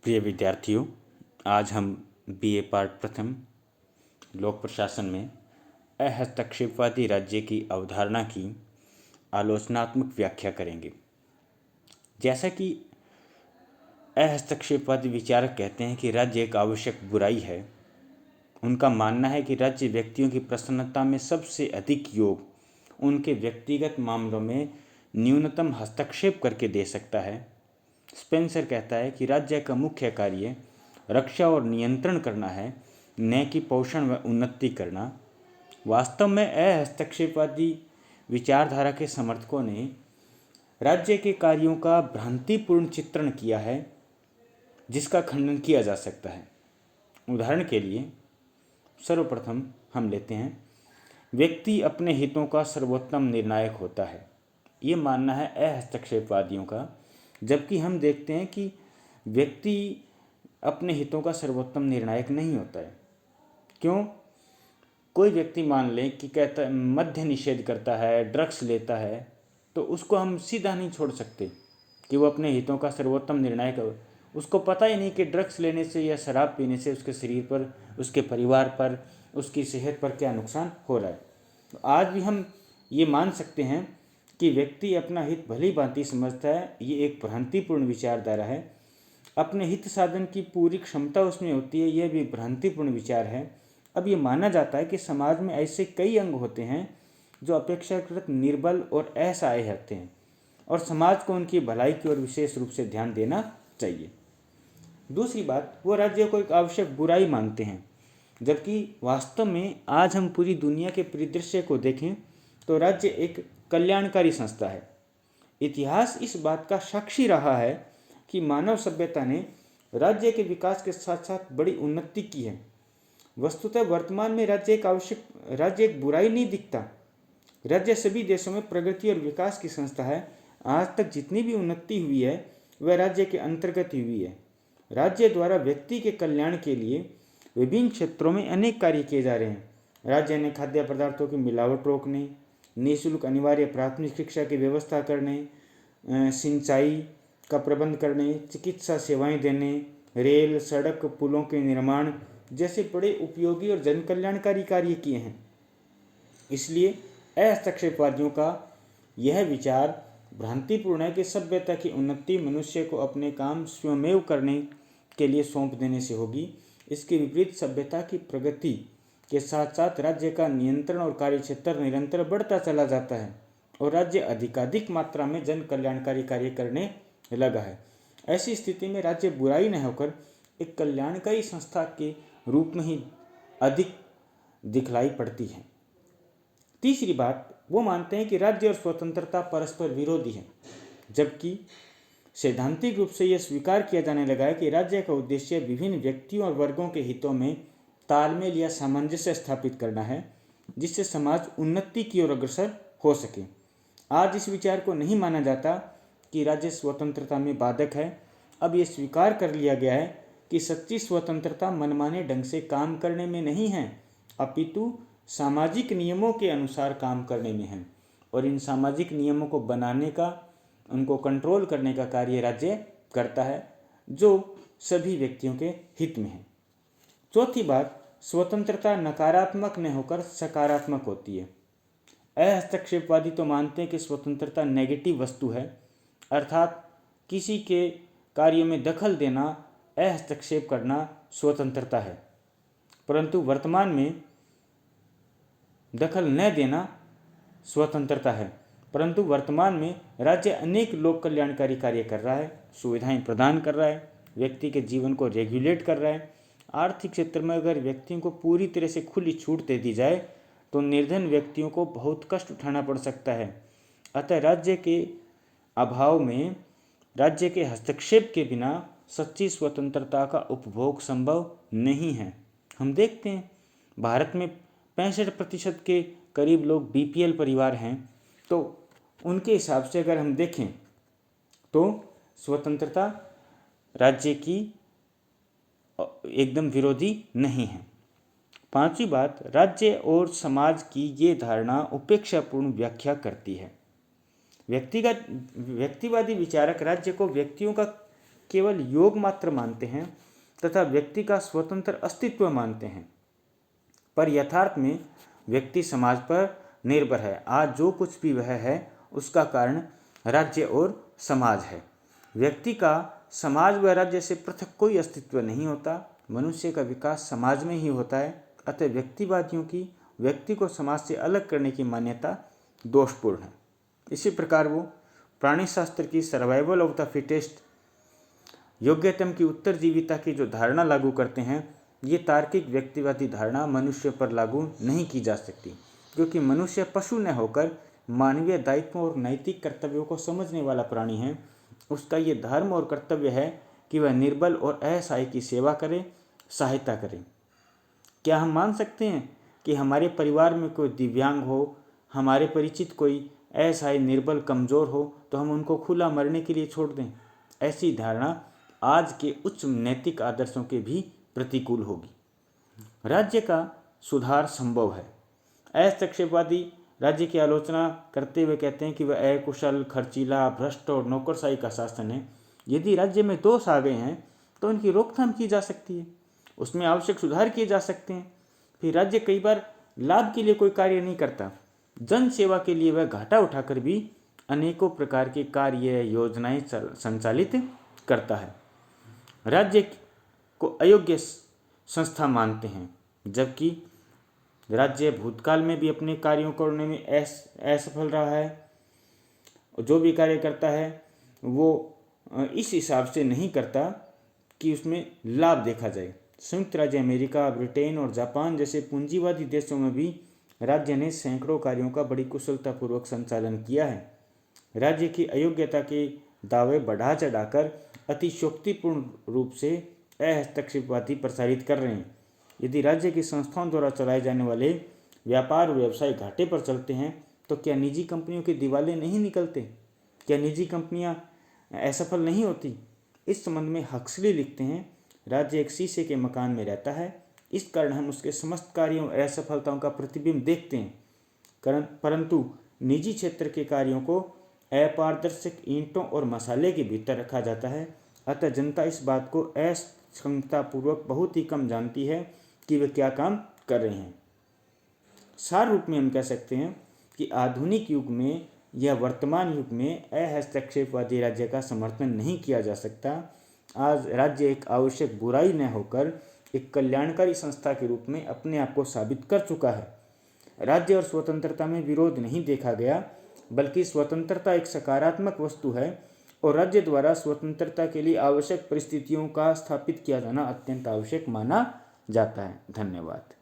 प्रिय विद्यार्थियों, आज हम बीए पार्ट प्रथम लोक प्रशासन में अहस्तक्षेपवादी राज्य की अवधारणा की आलोचनात्मक व्याख्या करेंगे। जैसा कि अहस्तक्षेपवादी विचारक कहते हैं कि राज्य एक आवश्यक बुराई है, उनका मानना है कि राज्य व्यक्तियों की प्रसन्नता में सबसे अधिक योग उनके व्यक्तिगत मामलों में न्यूनतम हस्तक्षेप करके दे सकता है। स्पेंसर कहता है कि राज्य का मुख्य कार्य रक्षा और नियंत्रण करना है, न कि पोषण व उन्नति करना। वास्तव में अहस्तक्षेपवादी विचारधारा के समर्थकों ने राज्य के कार्यों का भ्रांतिपूर्ण चित्रण किया है, जिसका खंडन किया जा सकता है। उदाहरण के लिए सर्वप्रथम हम लेते हैं, व्यक्ति अपने हितों का सर्वोत्तम निर्णायक होता है। ये मानना है अहस्तक्षेपवादियों का, जबकि हम देखते हैं कि व्यक्ति अपने हितों का सर्वोत्तम निर्णायक नहीं होता है। क्यों? कोई व्यक्ति मान लें कि कहता मद्य निषेध करता है, ड्रग्स लेता है, तो उसको हम सीधा नहीं छोड़ सकते कि वो अपने हितों का सर्वोत्तम निर्णायक है। उसको पता ही नहीं कि ड्रग्स लेने से या शराब पीने से उसके शरीर पर, उसके परिवार पर, उसकी सेहत पर क्या नुकसान हो रहा है। तो आज भी हम ये मान सकते हैं कि व्यक्ति अपना हित भली भांति समझता है। ये एक भ्रांतिपूर्ण विचारधारा है। अपने हित साधन की पूरी क्षमता उसमें होती है, यह भी भ्रांतिपूर्ण विचार है। अब ये माना जाता है कि समाज में ऐसे कई अंग होते हैं जो अपेक्षाकृत निर्बल और असहाय होते हैं और समाज को उनकी भलाई की ओर विशेष रूप से ध्यान देना चाहिए। दूसरी बात, वो राज्य को एक आवश्यक बुराई मानते हैं, जबकि वास्तव में आज हम पूरी दुनिया के परिदृश्य को देखें तो राज्य एक कल्याणकारी संस्था है। इतिहास इस बात का साक्षी रहा है कि मानव सभ्यता ने राज्य के विकास के साथ साथ बड़ी उन्नति की है। वस्तुतः वर्तमान में राज्य एक बुराई नहीं दिखता। राज्य सभी देशों में प्रगति और विकास की संस्था है। आज तक जितनी भी उन्नति हुई है वह राज्य के अंतर्गत ही हुई है। राज्य द्वारा व्यक्ति के कल्याण के लिए विभिन्न क्षेत्रों में अनेक कार्य किए जा रहे हैं। राज्य ने खाद्य पदार्थों की मिलावट रोकने, निःशुल्क अनिवार्य प्राथमिक शिक्षा की व्यवस्था करने, सिंचाई का प्रबंध करने, चिकित्सा सेवाएं देने, रेल, सड़क, पुलों के निर्माण जैसे बड़े उपयोगी और जन कल्याणकारी कार्य किए हैं। इसलिए अहस्तक्षेपवादियों का यह विचार भ्रांतिपूर्ण है कि सभ्यता की उन्नति मनुष्य को अपने काम स्वयमेव करने के लिए सौंप देने से होगी। इसके विपरीत सभ्यता की प्रगति के साथ साथ राज्य का नियंत्रण और कार्यक्षेत्र निरंतर बढ़ता चला जाता है और राज्य अधिकाधिक मात्रा में जन कल्याणकारी कार्य करने लगा है। ऐसी स्थिति में राज्य बुराई न होकर एक कल्याणकारी संस्था के रूप में ही अधिक दिखलाई पड़ती है। तीसरी बात, वो मानते हैं कि राज्य और स्वतंत्रता परस्पर विरोधी है, जबकि सैद्धांतिक रूप से यह स्वीकार किया जाने लगा है कि राज्य का उद्देश्य विभिन्न व्यक्तियों और वर्गों के हितों में तालमेल या सामंजस्य स्थापित करना है, जिससे समाज उन्नति की ओर अग्रसर हो सके। आज इस विचार को नहीं माना जाता कि राज्य स्वतंत्रता में बाधक है। अब यह स्वीकार कर लिया गया है कि सच्ची स्वतंत्रता मनमाने ढंग से काम करने में नहीं है, अपितु सामाजिक नियमों के अनुसार काम करने में है और इन सामाजिक नियमों को बनाने का, उनको कंट्रोल करने का कार्य राज्य करता है, जो सभी व्यक्तियों के हित में है। चौथी बात, स्वतंत्रता नकारात्मक न होकर सकारात्मक होती है। अहस्तक्षेपवादी तो मानते हैं कि स्वतंत्रता नेगेटिव वस्तु है, अर्थात किसी के कार्यों में दखल देना, हस्तक्षेप करना स्वतंत्रता है, परंतु वर्तमान में दखल न देना स्वतंत्रता है। परंतु वर्तमान में राज्य अनेक लोक कल्याणकारी कार्य कर रहा है, सुविधाएं प्रदान कर रहा है, व्यक्ति के जीवन को रेगुलेट कर रहा है। आर्थिक क्षेत्र में अगर व्यक्तियों को पूरी तरह से खुली छूट दे दी जाए तो निर्धन व्यक्तियों को बहुत कष्ट उठाना पड़ सकता है। अतः राज्य के अभाव में, राज्य के हस्तक्षेप के बिना सच्ची स्वतंत्रता का उपभोग संभव नहीं है। हम देखते हैं भारत में 65% के करीब लोग बीपीएल परिवार हैं, तो उनके हिसाब से अगर हम देखें तो स्वतंत्रता राज्य की एकदम विरोधी नहीं है। पांचवी बात, राज्य और समाज की ये धारणा उपेक्षापूर्ण व्याख्या करती है। व्यक्तिवादी विचारक राज्य को व्यक्तियों का केवल योग मात्र मानते हैं तथा व्यक्ति का स्वतंत्र अस्तित्व मानते हैं। पर यथार्थ में व्यक्ति समाज पर निर्भर है। आज जो कुछ भी वह है उसका कारण राज्य और समाज है। व्यक्ति का समाज व राज्य से पृथक कोई अस्तित्व नहीं होता। मनुष्य का विकास समाज में ही होता है। अतः व्यक्तिवादियों की व्यक्ति को समाज से अलग करने की मान्यता दोषपूर्ण है। इसी प्रकार वो प्राणीशास्त्र की सर्वाइवल ऑफ द फिटेस्ट, योग्यतम की उत्तरजीविता की जो धारणा लागू करते हैं, ये तार्किक व्यक्तिवादी धारणा मनुष्य पर लागू नहीं की जा सकती, क्योंकि मनुष्य पशु न होकर मानवीय दायित्वों और नैतिक कर्तव्यों को समझने वाला प्राणी है। उसका ये धर्म और कर्तव्य है कि वह निर्बल और असहाय की सेवा करे, सहायता करे। क्या हम मान सकते हैं कि हमारे परिवार में कोई दिव्यांग हो, हमारे परिचित कोई असहाय, निर्बल, कमज़ोर हो तो हम उनको खुला मरने के लिए छोड़ दें? ऐसी धारणा आज के उच्च नैतिक आदर्शों के भी प्रतिकूल होगी। राज्य का सुधार संभव है। हस्तक्षेपवादी राज्य की आलोचना करते हुए कहते हैं कि वह अकुशल, खर्चीला, भ्रष्ट और नौकरशाही का शासन है। यदि राज्य में दोष आ गए हैं तो उनकी रोकथाम की जा सकती है, उसमें आवश्यक सुधार किए जा सकते हैं। फिर राज्य कई बार लाभ के लिए कोई कार्य नहीं करता, जन सेवा के लिए वह घाटा उठाकर भी अनेकों प्रकार के कार्य, योजनाएं संचालित करता है। राज्य को अयोग्य संस्था मानते हैं, जबकि राज्य भूतकाल में भी अपने कार्यों करने में असफल रहा है। जो भी कार्य करता है वो इस हिसाब से नहीं करता कि उसमें लाभ देखा जाए। संयुक्त राज्य अमेरिका, ब्रिटेन और जापान जैसे पूंजीवादी देशों में भी राज्य ने सैकड़ों कार्यों का बड़ी कुशलतापूर्वक संचालन किया है। राज्य की अयोग्यता के दावे बढ़ा चढ़ाकर अतिशयोक्तिपूर्ण रूप से हस्तक्षेपवादी प्रसारित कर रहे हैं। यदि राज्य की संस्थाओं द्वारा चलाए जाने वाले व्यापार और व्यवसाय घाटे पर चलते हैं तो क्या निजी कंपनियों के दिवाले नहीं निकलते? क्या निजी कंपनियां असफल नहीं होती? इस संबंध में हक्सली लिखते हैं, राज्य एक शीशे के मकान में रहता है, इस कारण हम उसके समस्त कार्यों और असफलताओं का प्रतिबिंब देखते हैं, परंतु निजी क्षेत्र के कार्यों को अपारदर्शक ईंटों और मसाले के भीतर रखा जाता है। अतः जनता इस बात को असक्षमतापूर्वक बहुत ही कम जानती है कि वे क्या काम कर रहे हैं। सार रूप में हम कह सकते हैं कि आधुनिक युग में या वर्तमान युग में हस्तक्षेपवादी राज्य का समर्थन नहीं किया जा सकता। आज राज्य एक आवश्यक बुराई न होकर एक कल्याणकारी संस्था के रूप में अपने आप को साबित कर चुका है। राज्य और स्वतंत्रता में विरोध नहीं देखा गया, बल्कि स्वतंत्रता एक सकारात्मक वस्तु है और राज्य द्वारा स्वतंत्रता के लिए आवश्यक परिस्थितियों का स्थापित किया जाना अत्यंत आवश्यक माना जाता है। धन्यवाद।